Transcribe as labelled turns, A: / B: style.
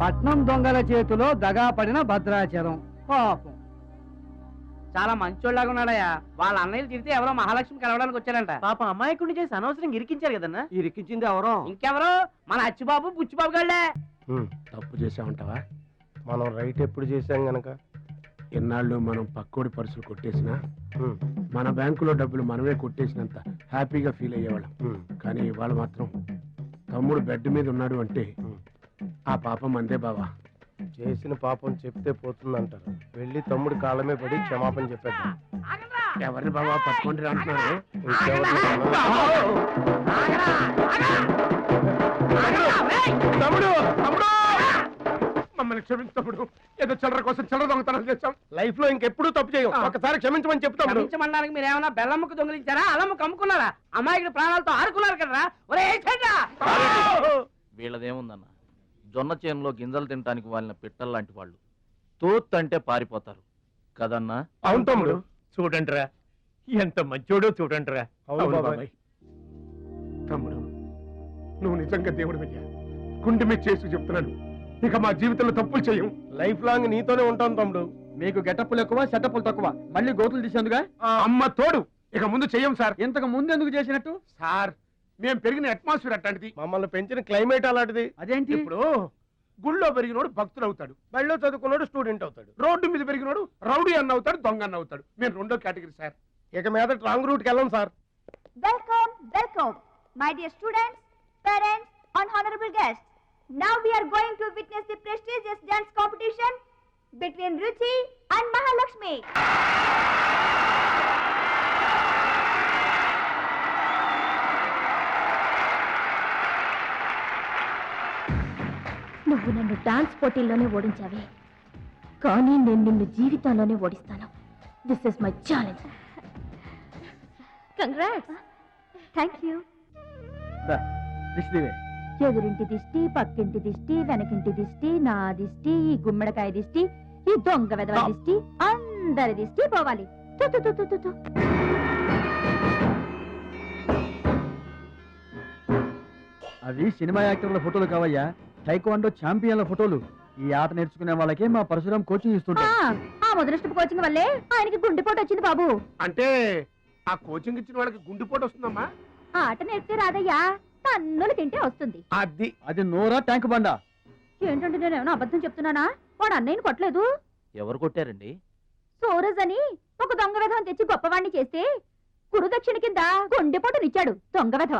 A: పట్నం దొంగల చేతిలో దగా పడిన భద్రాచలం పాపం.
B: చాలా మంచోళ్ళగా ఉన్నాడయ్యా. వాళ్ళ అన్నయ్యలు తిరిగితే ఎవరో మహాలక్ష్మి కలవడానికి వచ్చారంట.
C: పాపం అమాయకుడిని చేసి అనవసరం ఇరికించారు కదన్నా.
A: ఇరికించింది ఎవరో?
B: ఇంకెవరు, మన అచ్చిబాబు బుచ్చిబాబు గాళ్ళే.
D: తప్పు చేసామంటావా?
E: మనం రైట్ ఎప్పుడు చేసాం గనక
D: ఎన్నాళ్ళు మనం పక్కోడి పర్సులు కొట్టేసినా మన బ్యాంకులో డబ్బులు మనమే కొట్టేసినంత హ్యాపీగా ఫీల్ అయ్యేవాళ్ళం. కానీ ఇవాళ మాత్రం తమ్ముడు బెడ్ మీద ఉన్నాడు అంటే ఆ పాపం అందే బావా.
E: చేసిన పాపం చెప్తే పోతుందంటారు. వెళ్ళి తమ్ముడి కాళ్ళమే పడి క్షమాపణ చెప్పేద్దాం.
D: ఎవరిని బావా పట్టుకుంటారు అంటున్నారు? తమ్ముడు తమ్ముడు మమ్మల్ని క్షమించు తమ్ముడు. ఏదో చిల్లర కోసం చిల్లర దొంగతనం చేశాం.
E: లైఫ్ లో ఇంకెప్పుడు తప్పు చేయం. ఒకసారి క్షమించమని చెప్తాం.
B: క్షమించమనడానికి మీరు ఏమైనా బెల్లమ్మకు దొంగిలించారా, అలమ్మకు అమ్ముకున్నారా? అమాయకుడి ప్రాణాలతో ఆడుకున్నారు కదరా. ఒరే
F: వీళ్ళదేముందన్న, జొన్న చేనులో గింజలు తినడానికి వాళ్ళ పిట్టల్లాంటి వాళ్ళు. తూత్ అంటే పారిపోతారు కదన్నా.
E: అవును తమ్ముడు.
G: చూడండిరా ఎంత మంచోడో చూడండిరా.
E: అవును బాబాయ్.
D: తమ్ముడు నువ్వు నిజంగా దేవుడు అయ్యా. గుండె మీద చేసి చెప్తున్నాను, ఇక మా జీవితంలో తప్పులు చేయం.
E: లైఫ్ లాంగ్ నీతోనే ఉంటాం తమ్ముడు.
A: మీకు గెటప్పులు ఎక్కువ, సెటప్పులు తక్కువ. మళ్ళీ గోతులు తీసేందుగా
D: అమ్మ తోడు. ఇక ముందు చెయ్యం సార్.
A: ఇంతకు ముందు ఎందుకు చేసినట్టు?
D: సార్ మేము పెరిగిన అట్మాస్ఫియర్ అట్లాంటిది.
E: మమ్మల్ని పెంచిన క్లైమేట్ అలాంటిది.
A: అదేంటి?
D: ఇప్పుడు గుళ్ళో పెరిగినోడు భక్తుడు అవుతాడు,
E: బడిలో చదువుకున్నాడు స్టూడెంట్ అవుతాడు,
D: రోడ్డు మీద పెరిగినోడు రౌడీ అన్న అవుతాడు, దొంగ అన్న అవుతాడు. మేము రెండో కేటగిరీ సార్.
E: ఇక మీద రాంగ్ రూట్కి వెళ్ళం sir.
H: Welcome, welcome, my dear students, parents, and honorable guests. Now we are going to witness the prestigious dance competition between Ruchi and Mahalakshmi.
I: నువ్వు నన్ను డాన్స్ పోటీల్లోనే ఓడించావే, కానీ నేను నిన్ను జీవితంలోనే ఓడిస్తాను. This is my challenge. Congrats.
H: Thank you.
I: ఎదురింటి దిష్టి, పక్కింటి దిష్టి, వెనకింటి దిష్టి, నా దిష్టి, ఈ గుమ్మడికాయ దిష్టి, ఈ దొంగ వెధవ దిష్టి, అందరి దిష్టి పోవాలి. తు తు తు తు తు తు.
A: అవి సినిమా యాక్టర్ల ఫోటోలు కావయ్యా, టైక్వాండో ఛాంపియన్ల ఫోటోలు. ఈ ఆట నేర్చుకునే వాళ్ళకే మా పరశురాం కోచింగ్ ఇస్తుంటా.
I: ఆ మొదలష్టపు కోచింగ్ వల్లే ఆయనకి గుండెపోటు వచ్చింది బాబు.
D: అంటే ఆ కోచింగ్ ఇచ్చిన వాళ్ళకి గుండెపోటు వస్తుందమ్మా?
I: ఆట నేర్పితే రాదయ్యా, తన్నులు తింటే వస్తుంది.
A: అది నోరా ట్యాంక్ బండా?
I: ఏంటంటే నేను ఏమైనా అబద్ధం చెప్తున్నానా? వాడు అన్నయ్యని కొట్టలేదు.
F: ఎవరు కొట్టారండి?
I: సూరజ్ అని ఒక దొంగ వెధవని తెచ్చి గొప్పవాణ్ణి చేస్తే గురుదక్షిణ కింద గుండెపోటునిచ్చాడు దొంగ వెధవ.